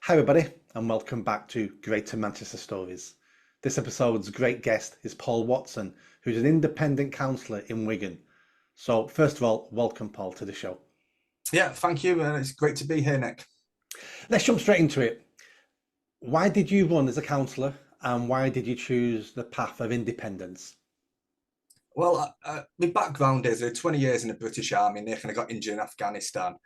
Hi everybody and welcome back to Greater Manchester Stories. This episode's great guest is Paul Watson, who's an independent councillor in Wigan. So first of all, welcome Paul to the show. Yeah, thank you. It's great to be here, Nick. Let's jump straight into it. Why did you run as a councillor and why did you choose the path of independence? Well, my background is 20 years in the British Army, Nick, and I got injured in Afghanistan.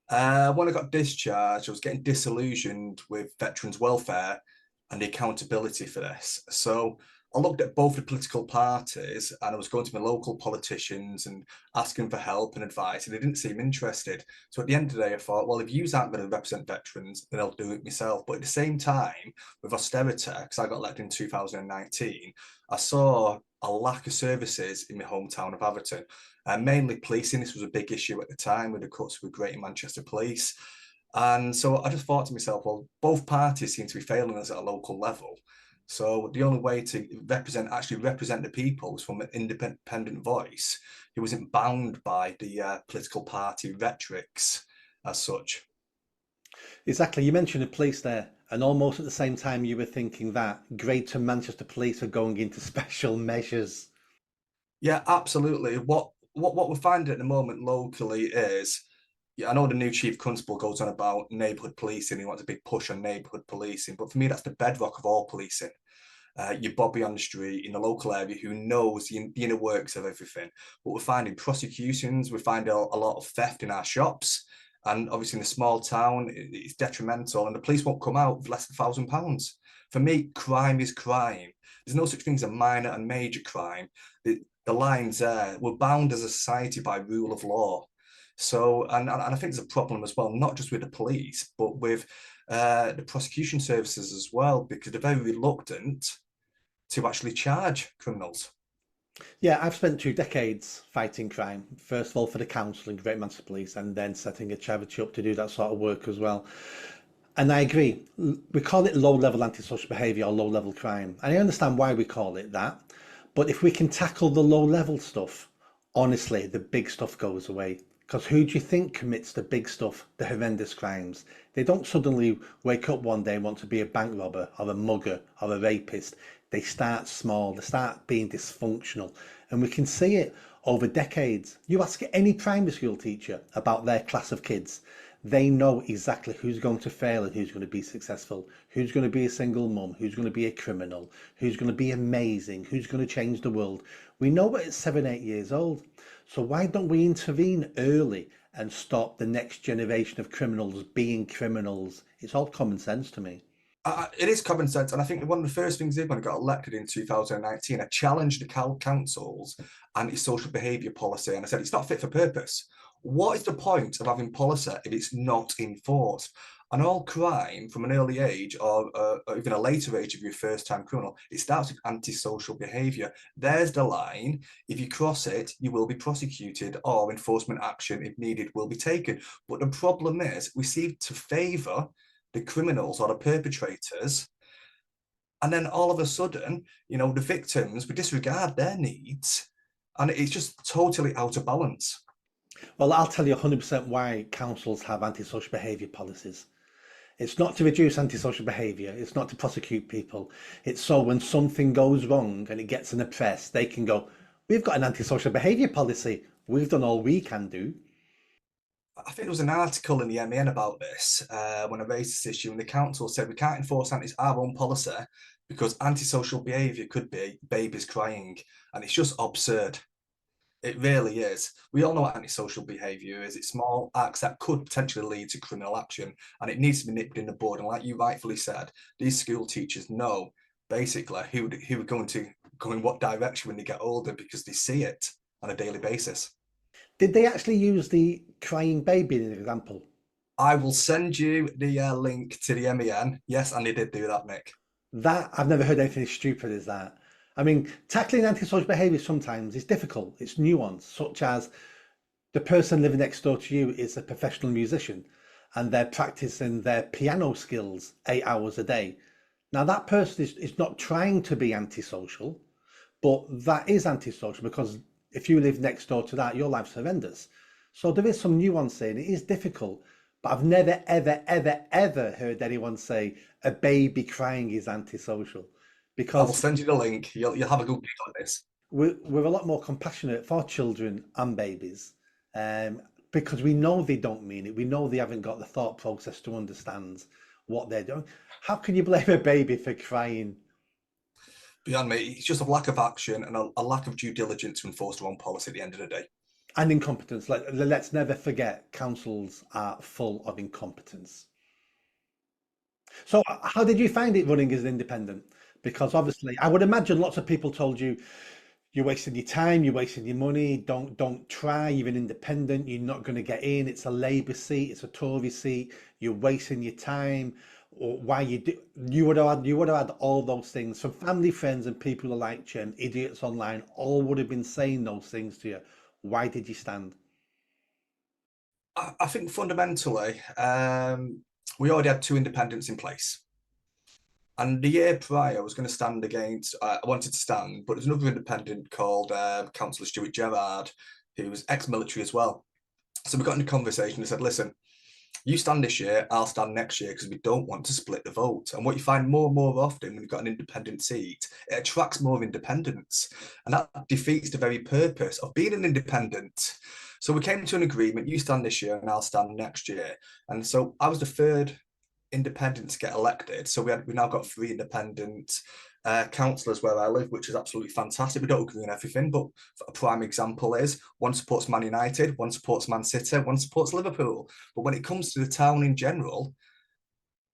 When I got discharged, I was getting disillusioned with veterans' welfare and the accountability for this. So I looked at both the political parties and I was going to my local politicians and asking for help and advice, and they didn't seem interested. So at the end of the day, I thought, well, if you aren't going to represent veterans, then I'll do it myself. But at the same time, with austerity, because I got elected in 2019, I saw a lack of services in my hometown of Atherton. Mainly policing, this was a big issue at the time with the cuts with Greater Manchester Police. And so I just thought to myself, well, both parties seem to be failing us at a local level. So the only way to actually represent the people was from an independent voice who wasn't bound by the political party rhetorics as such. Exactly, you mentioned the police there, and almost at the same time you were thinking that Greater Manchester Police are going into special measures. Yeah, absolutely. What we're finding at the moment locally is, yeah, I know the new chief constable goes on about neighbourhood policing. He wants a big push on neighbourhood policing, but for me, that's the bedrock of all policing. Your Bobby on the street in the local area who knows the inner works of everything. But we're finding prosecutions, we find a lot of theft in our shops. And obviously in a small town, it's detrimental and the police won't come out with less than £1,000. For me, crime is crime. There's no such thing as a minor and major crime. The line's there. We're bound as a society by rule of law. So, and I think there's a problem as well, not just with the police, but with the prosecution services as well, because they're very reluctant to actually charge criminals. Yeah, I've spent 2 decades fighting crime. First of all for the council and Great Manchester Police, and then setting a charity up to do that sort of work as well. And I agree. We call it low-level antisocial behaviour or low-level crime. And I understand why we call it that. But if we can tackle the low-level stuff, honestly, the big stuff goes away. Because who do you think commits the big stuff, the horrendous crimes? They don't suddenly wake up one day and want to be a bank robber or a mugger or a rapist. They start small, they start being dysfunctional. And we can see it over decades. You ask any primary school teacher about their class of kids, they know exactly who's going to fail and who's going to be successful, who's going to be a single mum, who's going to be a criminal, who's going to be amazing, who's going to change the world. We know it at 7, 8 years old. So why don't we intervene early and stop the next generation of criminals being criminals? It's all common sense to me. It is common sense, and I think one of the first things I did when I got elected in 2019, I challenged the council's anti-social behaviour policy, and I said it's not fit for purpose. What is the point of having policy if it's not enforced? And all crime from an early age or even a later age of your first-time criminal, it starts with antisocial behaviour. There's the line. If you cross it, you will be prosecuted or enforcement action, if needed, will be taken. But the problem is we seem to favour the criminals or the perpetrators, and then all of a sudden, the victims, we disregard their needs, and it's just totally out of balance. Well, I'll tell you 100% why councils have antisocial behaviour policies. It's not to reduce antisocial behaviour, it's not to prosecute people. It's so when something goes wrong and it gets in the press, they can go, we've got an antisocial behaviour policy, we've done all we can do. I think there was an article in the MEN about this when I raised this issue, and the council said we can't enforce our own policy because antisocial behaviour could be babies crying, and it's just absurd. It really is. We all know what antisocial behaviour is. It's small acts that could potentially lead to criminal action, and it needs to be nipped in the bud. And like you rightfully said, these school teachers know basically who are going to go in what direction when they get older because they see it on a daily basis. Did they actually use the crying baby in an example? I will send you the link to the MEN. Yes, and they did do that, Nick. That, I've never heard anything as stupid as that. I mean, tackling antisocial behaviour sometimes is difficult. It's nuanced, such as the person living next door to you is a professional musician and they're practicing their piano skills 8 hours a day. Now, that person is not trying to be antisocial, but that is antisocial because if you live next door to that, your life's horrendous. So there is some nuance in it. It is difficult, But I've never, ever, ever, ever heard anyone say a baby crying is antisocial, I will because send you the link. You'll have a good giggle at this. we're a lot more compassionate for children and babies, um, because we know they don't mean it. We know they haven't got the thought process to understand what they're doing. How can you blame a baby for crying? Beyond me, it's just a lack of action and a lack of due diligence to enforce their own policy at the end of the day. And incompetence. Let's never forget, councils are full of incompetence. So, how did you find it running as an independent? Because obviously, I would imagine lots of people told you you're wasting your time, you're wasting your money. Don't try. You're an independent. You're not going to get in. It's a Labour seat. It's a Tory seat. You're wasting your time. Or why you do? You would have had all those things from family, friends, and people who liked you, and idiots online. All would have been saying those things to you. Why did you stand? I think fundamentally, we already had two independents in place. And the year prior, I was going to stand against, I wanted to stand, but there's another independent called Councillor Stuart Gerrard, who was ex-military as well. So we got in a conversation and said, listen, you stand this year, I'll stand next year, because we don't want to split the vote. And what you find more and more often when you've got an independent seat, it attracts more independents. And that defeats the very purpose of being an independent. So we came to an agreement, you stand this year and I'll stand next year. And so I was the third independents get elected. So we now got three independent councillors where I live, which is absolutely fantastic. We don't agree on everything, but a prime example is one supports Man United, one supports Man City, one supports Liverpool. But when it comes to the town in general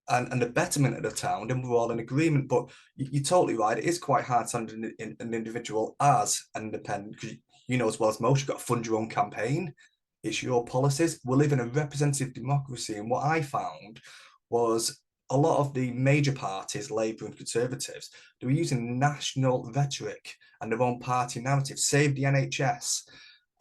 and the betterment of the town, then we're all in agreement. But you're totally right. It is quite hard to stand an individual as an independent, because you know as well as most, you've got to fund your own campaign. It's your policies. We live in a representative democracy. And what I found was a lot of the major parties, Labour and Conservatives, they were using national rhetoric and their own party narrative. Save the NHS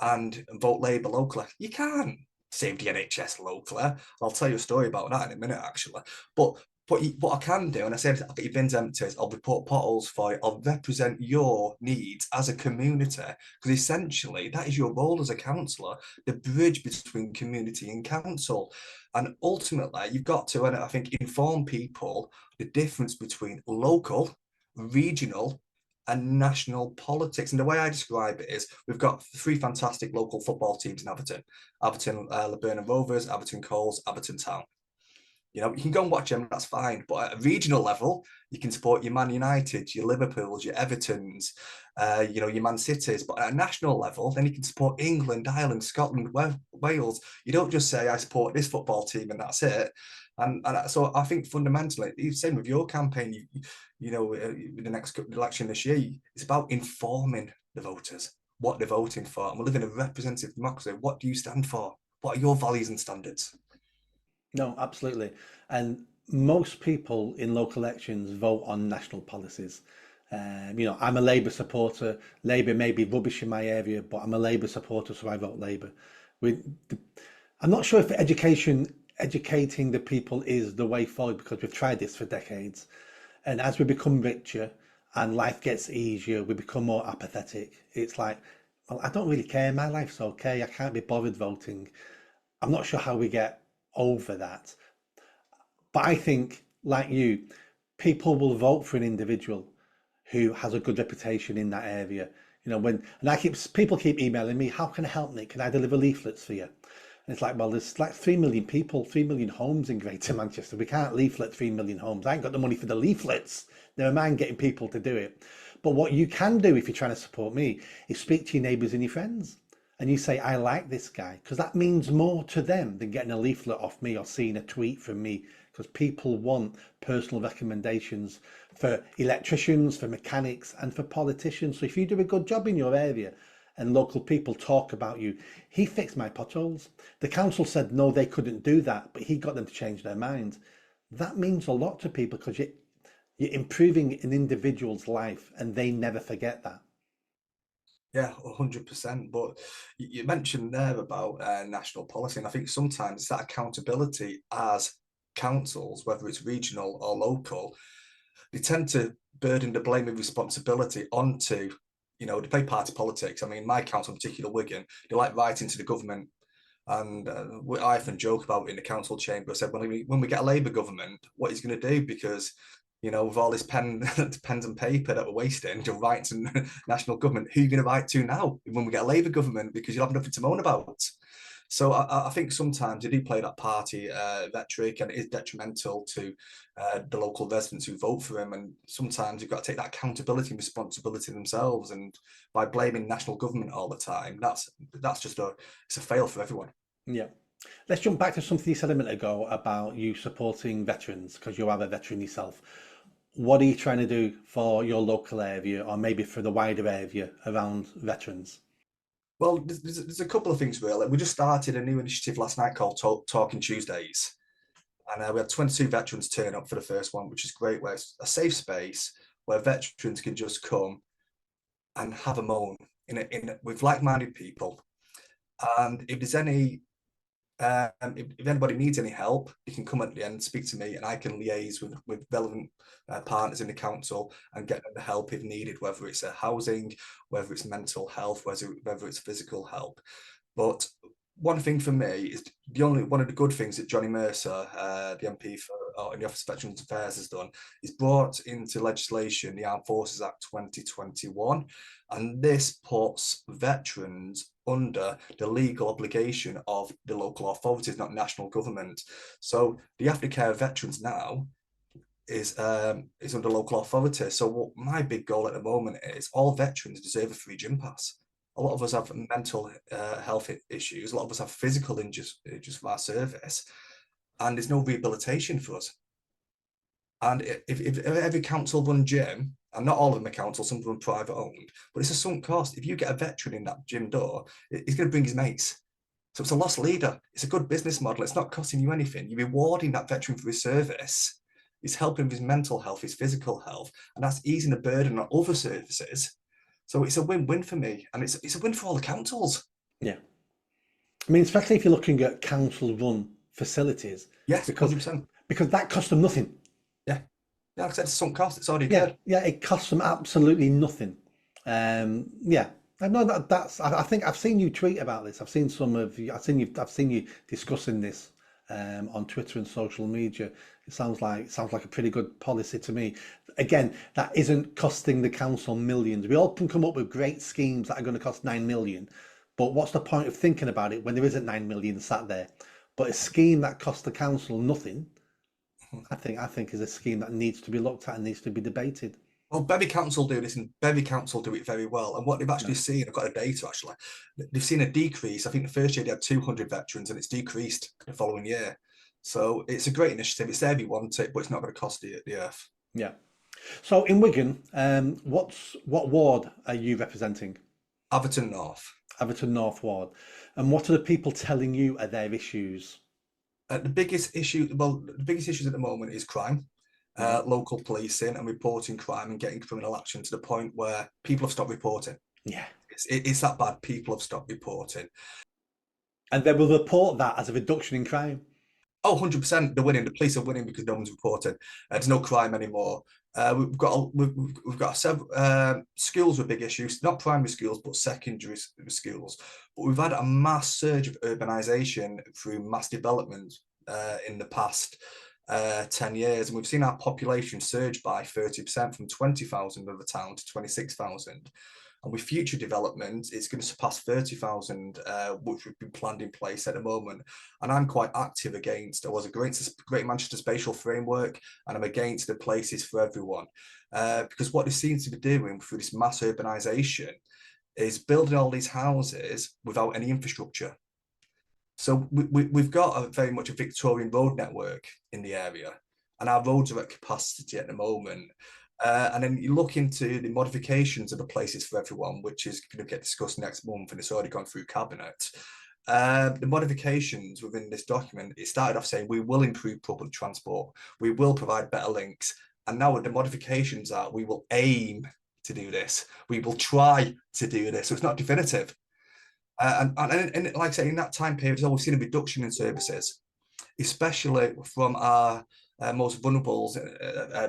and vote Labour locally. You can't save the NHS locally. I'll tell you a story about that in a minute, actually. But what I can do, and I said, I'll get your bins empties, I'll report potholes for you, I'll represent your needs as a community, because essentially that is your role as a councillor, the bridge between community and council. And ultimately, you've got to, and I think, inform people the difference between local, regional, and national politics. And the way I describe it is we've got three fantastic local football teams in Everton. Everton, Burnham Rovers, Everton Coles, Everton Town. You know, you can go and watch them, that's fine. But at a regional level, you can support your Man United, your Liverpools, your Evertons, your Man Cities. But at a national level, then you can support England, Ireland, Scotland, Wales. You don't just say, I support this football team and that's it. And so I think fundamentally, same with your campaign, with the next election this year, it's about informing the voters what they're voting for. And we live in a representative democracy. What do you stand for? What are your values and standards? No, absolutely. And most people in local elections vote on national policies. I'm a Labour supporter. Labour may be rubbish in my area, but I'm a Labour supporter, so I vote Labour. We, I'm not sure if educating the people is the way forward, because we've tried this for decades. And as we become richer and life gets easier, we become more apathetic. It's like, well, I don't really care. My life's okay. I can't be bothered voting. I'm not sure how we get over that. But I think, like you, people will vote for an individual who has a good reputation in that area. People keep emailing me, how can I help, Nick? Can I deliver leaflets for you? And it's like, well, there's like 3 million people, 3 million homes in Greater Manchester. We can't leaflet 3 million homes. I ain't got the money for the leaflets. Never mind getting people to do it. But what you can do if you're trying to support me is speak to your neighbours and your friends. And you say, I like this guy, because that means more to them than getting a leaflet off me or seeing a tweet from me, because people want personal recommendations for electricians, for mechanics, and for politicians. So if you do a good job in your area and local people talk about you, he fixed my potholes. The council said no, they couldn't do that, but he got them to change their mind. That means a lot to people, because you're improving an individual's life and they never forget that. Yeah, 100%. But you mentioned there about national policy, and I think sometimes it's that accountability as councils, whether it's regional or local, they tend to burden the blame and responsibility onto, they play party politics. I mean, my council, in particular, Wigan, they like writing to the government And I often joke about in the council chamber. I said, when we get a Labour government, what he's going to do, because with all this pens and paper that we're wasting to write to national government, who are you going to write to now when we get a Labour government? Because you'll have nothing to moan about. So I think sometimes they do play that party rhetoric, and it is detrimental to the local residents who vote for him. And sometimes you've got to take that accountability and responsibility themselves. And by blaming national government all the time, that's just it's a fail for everyone. Yeah. Let's jump back to something you said a minute ago about you supporting veterans, because you are a veteran yourself. What are you trying to do for your local area, or maybe for the wider area around veterans? Well, there's a couple of things really. We just started a new initiative last night called Talking Tuesdays. And we had 22 veterans turn up for the first one, which is great, where it's a safe space where veterans can just come and have a moan with like-minded people. And if there's any if anybody needs any help, you can come at the end, speak to me, and I can liaise with relevant partners in the council and get them the help if needed, whether it's housing, whether it's mental health, whether it's physical help. But one thing for me is one of the good things that Johnny Mercer, the MP in the Office of Veterans Affairs, has done is brought into legislation the Armed Forces Act 2021, and this puts veterans under the legal obligation of the local authorities, not national government. So the aftercare of veterans now is under local authority. So what my big goal at the moment is, all veterans deserve a free gym pass. A lot of us have mental health issues. A lot of us have physical injuries from our service, and there's no rehabilitation for us. And if every council run gym, and not all of them are council, some of them are private owned, but it's a sunk cost. If you get a veteran in that gym door, he's going to bring his mates. So it's a lost leader. It's a good business model. It's not costing you anything. You're rewarding that veteran for his service. It's helping with his mental health, his physical health, and that's easing the burden on other services. So it's a win-win for me, and it's a win for all the councils. Yeah. I mean, especially if you're looking at council-run facilities. Yes, because 100%. Because that costs them nothing. Yeah. Yeah, like I said, it's a sunk cost. It's already Yeah, good. yeah, it costs them absolutely nothing. Yeah, I know that's. I think I've seen you tweet about this. I've seen some of you. I've seen you discussing this on Twitter and social media. It sounds like a pretty good policy to me. Again, that isn't costing the council millions. We all can come up with great schemes that are going to cost 9 million, but what's the point of thinking about it when there isn't 9 million sat there? But a scheme that costs the council nothing, I think is a scheme that needs to be looked at and needs to be debated. Well, Bury Council do this, and Bury Council do it very well. And what they've actually seen, I've got the data actually, they've seen a decrease. I think the first year they had 200 veterans, and it's decreased the following year. So it's a great initiative. It's there if you want it, but it's not going to cost the earth. Yeah. So in Wigan, what ward are you representing? Atherton North. Atherton North Ward. And what are the people telling you are their issues? The biggest issues at the moment is crime, local policing and reporting crime and getting criminal action to the point where people have stopped reporting. Yeah. It's that bad. People have stopped reporting. And they will report that as a reduction in crime. Oh, 100%. They're winning. The police are winning because no one's reporting. There's no crime anymore. We've got several schools with big issues, not primary schools, but secondary schools. But we've had a mass surge of urbanisation through mass development in the past 10 years. And we've seen our population surge by 30% from 20,000 of the town to 26,000. And with future development, it's going to surpass 30,000, which we've been planned in place at the moment. And I'm quite active against, I was against the Great Manchester Spatial Framework, and I'm against the places for everyone. Because what they seem to be doing through this mass urbanisation is building all these houses without any infrastructure. So we've got very much a Victorian road network in the area, and our roads are at capacity at the moment. And then you look into the modifications of the places for everyone, which is going to get discussed next month, and it's already gone through cabinet. The modifications within this document, it started off saying we will improve public transport, we will provide better links, and now the modifications are we will aim to do this, we will try to do this. So it's not definitive. And like I say, in that time period, we've seen a reduction in services, especially from our most vulnerable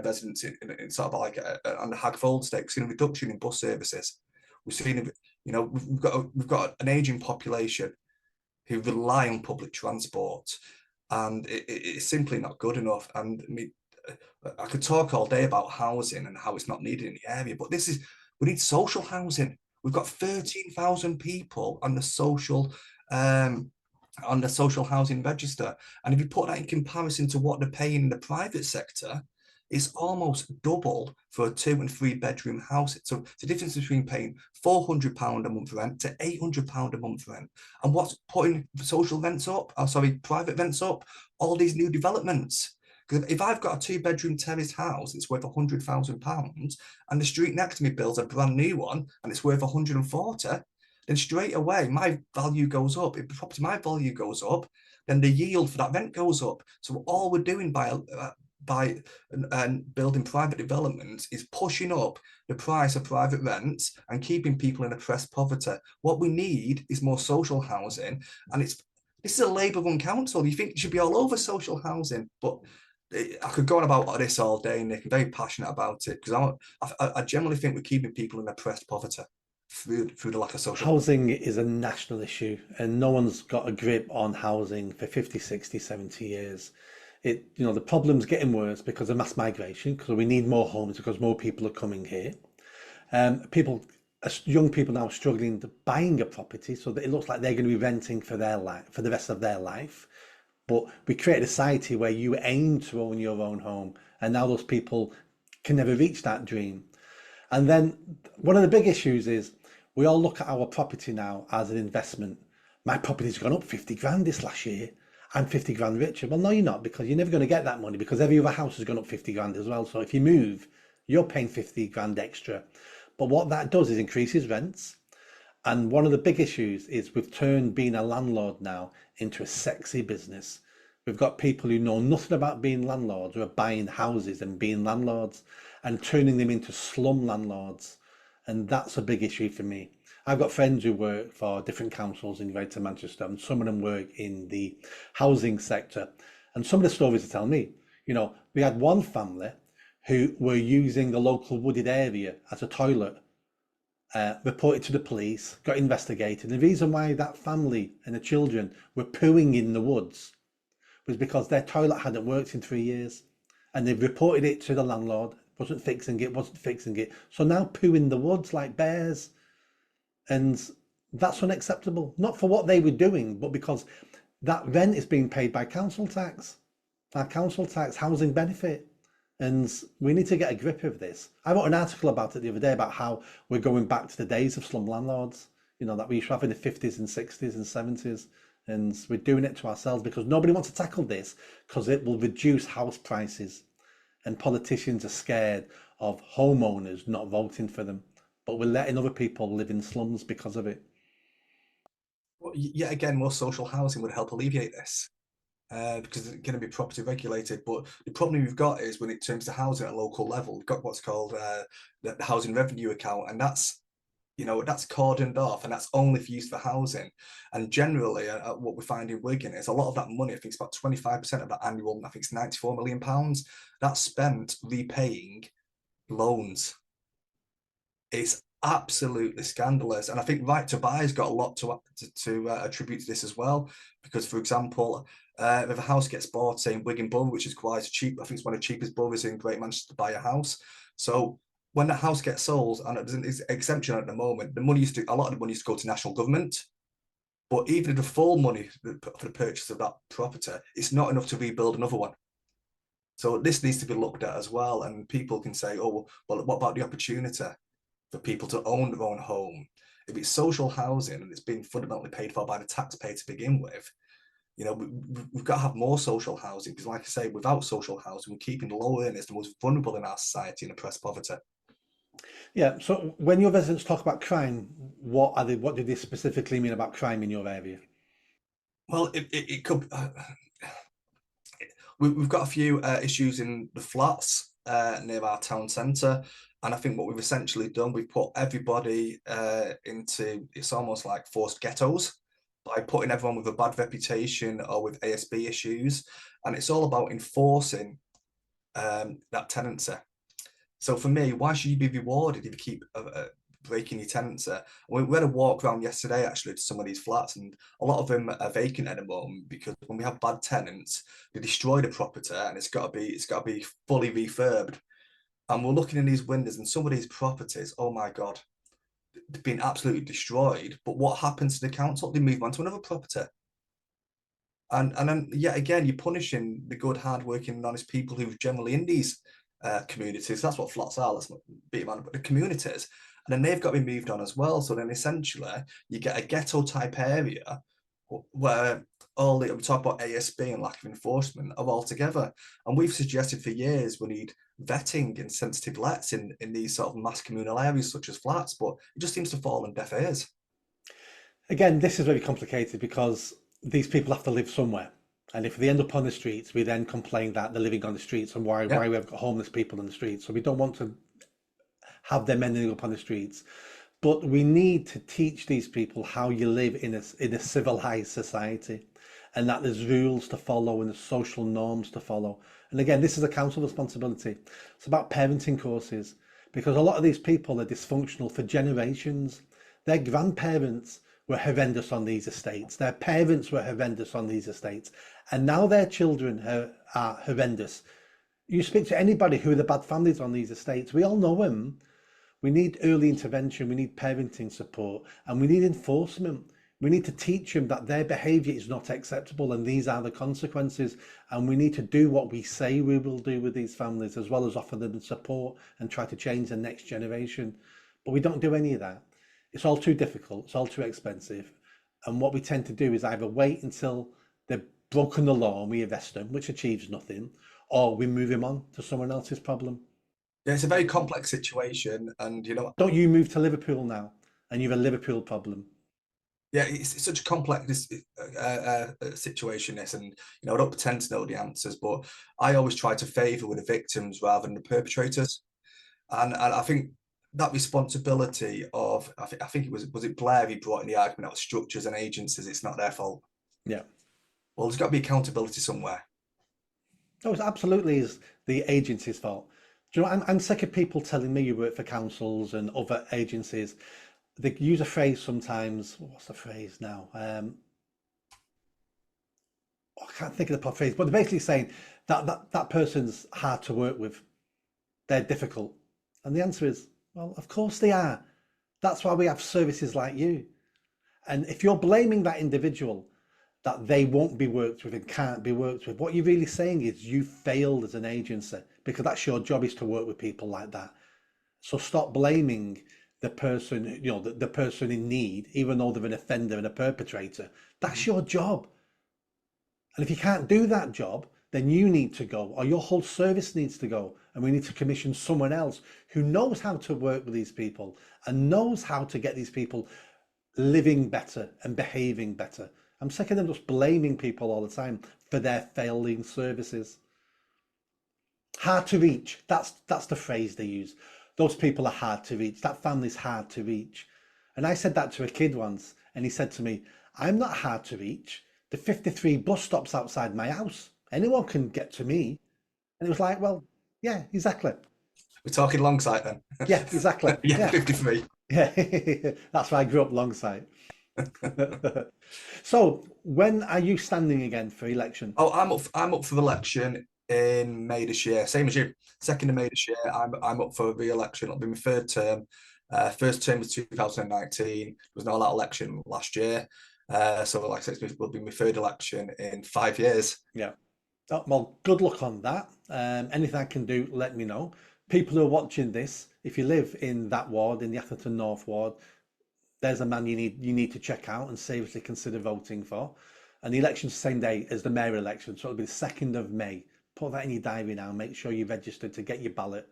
residents in sort of like on the Hagfold estate. We've seen a reduction in bus services. We've seen, we've got an aging population. who rely on public transport, and it's simply not good enough. And I could talk all day about housing and how it's not needed in the area, but we need social housing. We've got 13,000 people on the social housing register, and if you put that in comparison to what they're paying in the private sector, it's almost double for a 2 and 3 bedroom house. So the difference between paying £400 a month rent to £800 a month rent. And what's putting social rents up? Oh, sorry, private rents up? All these new developments. Because if I've got a 2-bedroom terraced house, it's worth £100,000, and the street next to me builds a brand new one and it's worth 140, then straight away my value goes up. If my value goes up, then the yield for that rent goes up. So all we're doing by building private developments is pushing up the price of private rents and keeping people in oppressed poverty. What we need is more social housing, and this is a Labour-run council. You think it should be all over social housing, but I could go on about this all day, Nick. I'm very passionate about it because I generally think we're keeping people in oppressed poverty through the lack of social Housing is a national issue, and no one's got a grip on housing for 50, 60, 70 years. The problem's getting worse because of mass migration, because we need more homes because more people are coming here. Young people now struggling to buying a property, so that it looks like they're going to be renting for their life, for the rest of their life. But we create a society where you aim to own your own home, and now those people can never reach that dream. And then one of the big issues is we all look at our property now as an investment. My property's gone up 50 grand this last year. I'm 50 grand richer. Well, no, you're not, because you're never going to get that money, because every other house has gone up 50 grand as well. So if you move, you're paying 50 grand extra. But what that does is increases rents. And one of the big issues is we've turned being a landlord now into a sexy business. We've got people who know nothing about being landlords, who are buying houses and being landlords and turning them into slum landlords. And that's a big issue for me. I've got friends who work for different councils in Greater Manchester, and some of them work in the housing sector. And some of the stories they tell me, we had one family who were using the local wooded area as a toilet, reported to the police, got investigated. And the reason why that family and the children were pooing in the woods was because their toilet hadn't worked in 3 years. And they reported it to the landlord, wasn't fixing it. So now poo in the woods like bears. And that's unacceptable, not for what they were doing, but because that rent is being paid by council tax, our council tax housing benefit. And we need to get a grip of this. I wrote an article about it the other day about how we're going back to the days of slum landlords, that we used to have in the 50s and 60s and 70s. And we're doing it to ourselves because nobody wants to tackle this, because it will reduce house prices. And politicians are scared of homeowners not voting for them. But we're letting other people live in slums because of it. Well, yet again, more social housing would help alleviate this. Because it's going to be property regulated. But the problem we've got is when it comes to housing at a local level, we've got what's called the housing revenue account, and that's cordoned off, and that's only for use for housing. And generally, what we find in Wigan is a lot of that money, I think it's about 25% of that annual, I think it's £94 million, that's spent repaying loans. It's absolutely scandalous, and I think Right to Buy's got a lot to attribute to this as well. Because, for example, if a house gets bought, say in Wigan Borough, which is quite cheap, I think it's one of the cheapest boroughs in Greater Manchester to buy a house. So when that house gets sold, and there's an exemption at the moment, a lot of the money used to go to national government. But even if the full money for the purchase of that property, it's not enough to rebuild another one. So this needs to be looked at as well, and people can say, oh, well, what about the opportunity for people to own their own home? If it's social housing and it's being fundamentally paid for by the taxpayer to begin with, we've got to have more social housing, because, like I say, without social housing, we're keeping the low earners, the most vulnerable in our society, in oppressed poverty. Yeah. So when your residents talk about crime, what do they specifically mean about crime in your area? Well, it could. We've got a few issues in the flats near our town centre, and I think what we've essentially done, we've put everybody into, it's almost like forced ghettos, by putting everyone with a bad reputation or with ASB issues, and it's all about enforcing that tenancy. So for me, why should you be rewarded if you keep breaking your tenancy. We had a walk around yesterday actually to some of these flats, and a lot of them are vacant at the moment because when we have bad tenants, they destroy the property, and it's got to be fully refurbed. And we're looking in these windows, and some of these properties, oh my god, they've been absolutely destroyed. But what happens to the council? They move on to another property. And then yet again, you're punishing the good, hard-working, and honest people who generally in these communities. That's what flats are. Let's not beat them on, but the communities, and then they've got to be moved on as well. So then essentially, you get a ghetto type area where all we talk about ASB and lack of enforcement are all together. And we've suggested for years we need vetting and sensitive lets in these sort of mass communal areas such as flats, but it just seems to fall on deaf ears. Again, this is very complicated because these people have to live somewhere. And if they end up on the streets, we then complain that they're living on the streets and why Yeah. we've got homeless people on the streets. So we don't want to have them ending up on the streets. But we need to teach these people how you live in a civilized society, and that there's rules to follow and there's social norms to follow. And again, this is a council responsibility. It's about parenting courses, because a lot of these people are dysfunctional for generations. Their grandparents were horrendous on these estates. Their parents were horrendous on these estates. And now their children are horrendous. You speak to anybody who are the bad families on these estates, we all know them. We need early intervention, we need parenting support, and we need enforcement. We need to teach them that their behaviour is not acceptable and these are the consequences. And we need to do what we say we will do with these families, as well as offer them support and try to change the next generation. But we don't do any of that. It's all too difficult, it's all too expensive. And what we tend to do is either wait until they've broken the law and we arrest them, which achieves nothing, or we move him on to someone else's problem. Yeah, it's a very complex situation, and Don't you move to Liverpool now and you have a Liverpool problem? yeah, it's such a complex situation, this, and I don't pretend to know the answers, but I always try to favour with the victims rather than the perpetrators, and I think that responsibility of I think it was it Blair, he brought in the argument about structures and agencies. It's not their fault. Yeah. Well, there's got to be accountability somewhere. No, it absolutely is the agency's fault. Do you know, I'm sick of people telling me you work for councils and other agencies. They use a phrase sometimes. What's the phrase now? I can't think of the proper phrase, but they're basically saying that person's hard to work with. They're difficult. And the answer is, well, of course they are. That's why we have services like you. And if you're blaming that individual that they won't be worked with and can't be worked with, what you're really saying is you failed as an agency, because that's your job, is to work with people like that. So stop blaming the person, the person in need, even though they're an offender and a perpetrator. That's your job. And if you can't do that job, then you need to go, or your whole service needs to go. And we need to commission someone else who knows how to work with these people and knows how to get these people living better and behaving better. I'm sick of them just blaming people all the time for their failing services. Hard to reach. That's the phrase they use. Those people are hard to reach. That family's hard to reach. And I said that to a kid once, and he said to me, I'm not hard to reach. The 53 bus stops outside my house. Anyone can get to me. And it was like, well, yeah, exactly. We're talking Longsight then. Yeah, exactly. Yeah, 53. Yeah, that's why I grew up Longsight. So when are you standing again for election? Oh, I'm up for election in May this year. Same as you. 2nd of May this year. I'm up for re-election. It'll be my 3rd term. First term was 2019. There was no that election last year. So like I said, it will be my 3rd election in 5 years. Yeah. Oh, well, good luck on that. Anything I can do, let me know. People who are watching this, if you live in that ward, in the Atherton North ward, there's a man you need to check out and seriously consider voting for. And the election's the same day as the mayor election, so it'll be the 2nd of May. Put that in your diary now. Make sure you're registered to get your ballot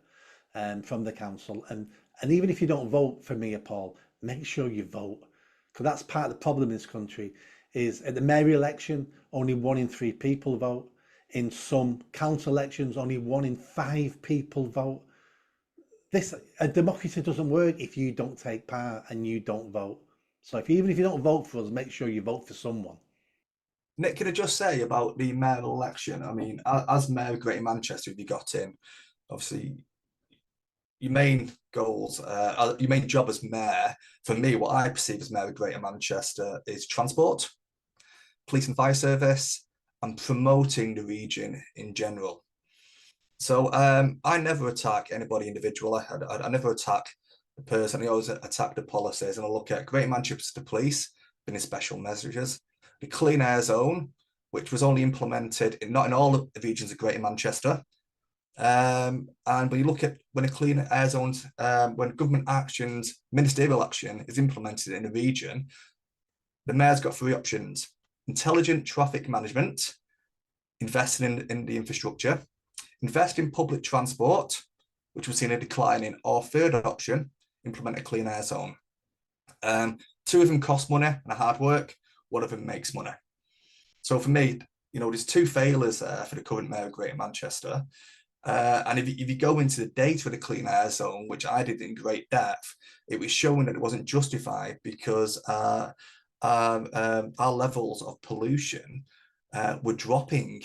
from the council. And even if you don't vote for me or Paul, make sure you vote, because that's part of the problem in this country. Is at the mayor election, only 1 in 3 people vote. In some council elections, only 1 in 5 people vote. A democracy doesn't work if you don't take part and you don't vote. So even if you don't vote for us, make sure you vote for someone. Nick, can I just say about the mayoral election? I mean, as mayor of Greater Manchester, if you got in, obviously your main goals, your main job as mayor, for me, what I perceive as mayor of Greater Manchester is transport, police and fire service, and promoting the region in general. So I never attack anybody individually. I never attack the person. I always attack the policies. And I look at Greater Manchester Police being special measures, the Clean Air Zone, which was only implemented not in all the regions of Greater Manchester. And when you look at when a clean air zones, when government actions, ministerial action is implemented in a region, the mayor's got three options: intelligent traffic management, investing in the infrastructure, invest in public transport, which we've seen a decline in, or third option, implement a clean air zone. Two of them cost money and hard work. One of them makes money. So for me, there's two failures there for the current mayor of Greater Manchester. And if you go into the data of the clean air zone, which I did in great depth, it was showing that it wasn't justified because our levels of pollution were dropping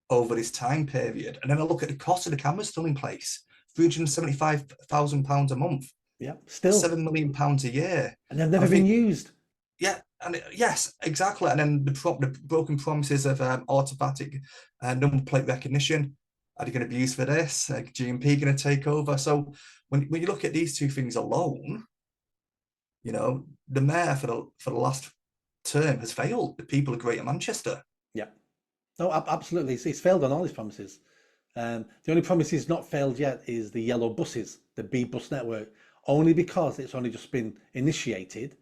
over this time period. And then I look at the cost of the cameras still in place, £375,000 a month. Yeah, still £7 million a year. And they've never been used. Yeah, and yes, exactly. And then the broken promises of automatic number plate recognition. Are they going to be used for this? GMP going to take over? So when you look at these two things alone, the mayor for the last term has failed the people of Greater Manchester. Yeah, no, absolutely. He's failed on all his promises. The only promise he's not failed yet is the yellow buses, the B bus network, only because it's only just been initiated.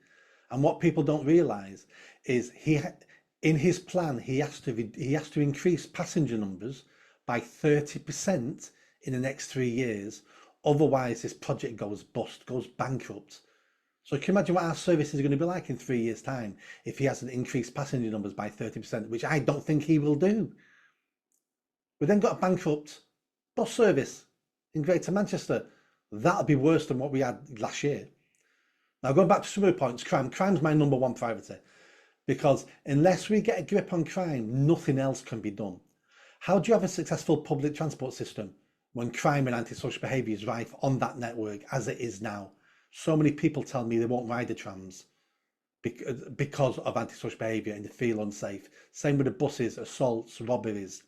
And what people don't realise is in his plan he has to increase passenger numbers by 30% in the next 3 years. Otherwise, this project goes bust, goes bankrupt. So can you imagine what our services are going to be like in 3 years' time if he hasn't increased passenger numbers by 30%, which I don't think he will do. We then got a bankrupt bus service in Greater Manchester. That'll be worse than what we had last year. Now, going back to some of the points, crime's my number one priority, because unless we get a grip on crime, nothing else can be done. How do you have a successful public transport system when crime and antisocial behaviour is rife on that network as it is now? So many people tell me they won't ride the trams because of antisocial behaviour and they feel unsafe. Same with the buses, assaults, robberies.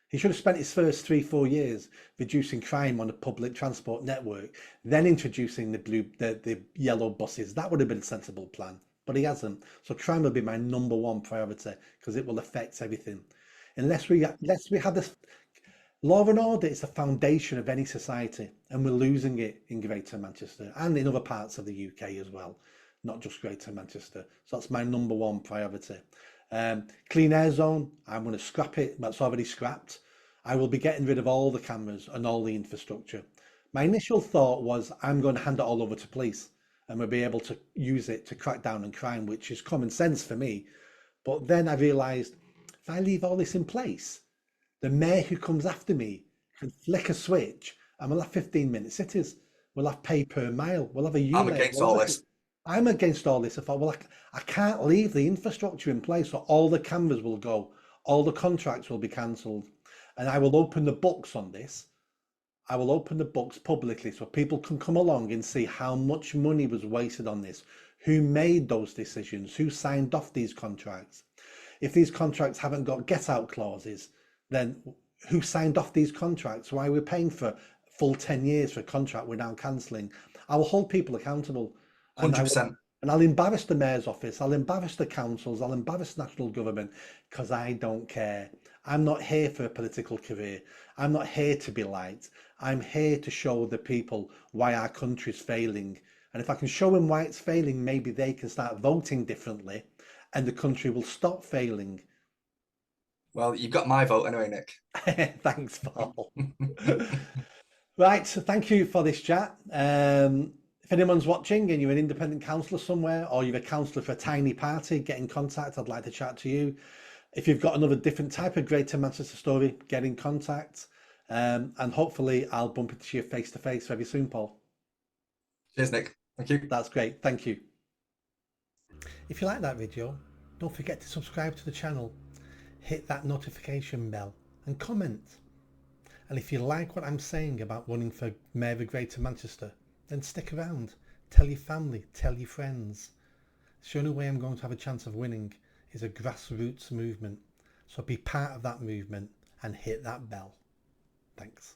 He should have spent his first 3-4 years reducing crime on the public transport network, then introducing the yellow buses. That would have been a sensible plan, but he hasn't. So crime will be my number one priority because it will affect everything. Unless we have this law and order, it's the foundation of any society, and we're losing it in Greater Manchester and in other parts of the UK as well, not just Greater Manchester. So that's my number one priority. Clean air zone, I'm going to scrap it. That's already scrapped. I will be getting rid of all the cameras and all the infrastructure. My initial thought was I'm going to hand it all over to police and we'll be able to use it to crack down on crime, which is common sense for me. But then I realised if I leave all this in place, the mayor who comes after me can flick a switch and we'll have 15-minute cities. We'll have pay per mile. We'll have a unit. I'm against all this. I'm against all this. I thought, well, I can't leave the infrastructure in place, so all the cameras will go, all the contracts will be cancelled, and I will open the books on this. I will open the books publicly so people can come along and see how much money was wasted on this, who made those decisions, who signed off these contracts. If these contracts haven't got get-out clauses, then who signed off these contracts? Why we're paying for full 10 years for a contract we're now cancelling? I will hold people accountable. 100%. And I'll embarrass the mayor's office, I'll embarrass the councils, I'll embarrass national government, because I don't care. I'm not here for a political career. I'm not here to be liked. I'm here to show the people why our country's failing. And if I can show them why it's failing, maybe they can start voting differently and the country will stop failing. Well, you've got my vote anyway, Nick. Thanks, Paul. Right, so thank you for this chat. If anyone's watching and you're an independent councillor somewhere, or you're a councillor for a tiny party, get in contact. I'd like to chat to you. If you've got another different type of Greater Manchester story, get in contact. And hopefully I'll bump into you face to face very soon, Paul. Cheers, Nick. Thank you. That's great. Thank you. If you like that video, don't forget to subscribe to the channel, hit that notification bell and comment. And if you like what I'm saying about running for Mayor of Greater Manchester, then stick around. Tell your family, tell your friends. The only way I'm going to have a chance of winning is a grassroots movement. So be part of that movement and hit that bell. Thanks.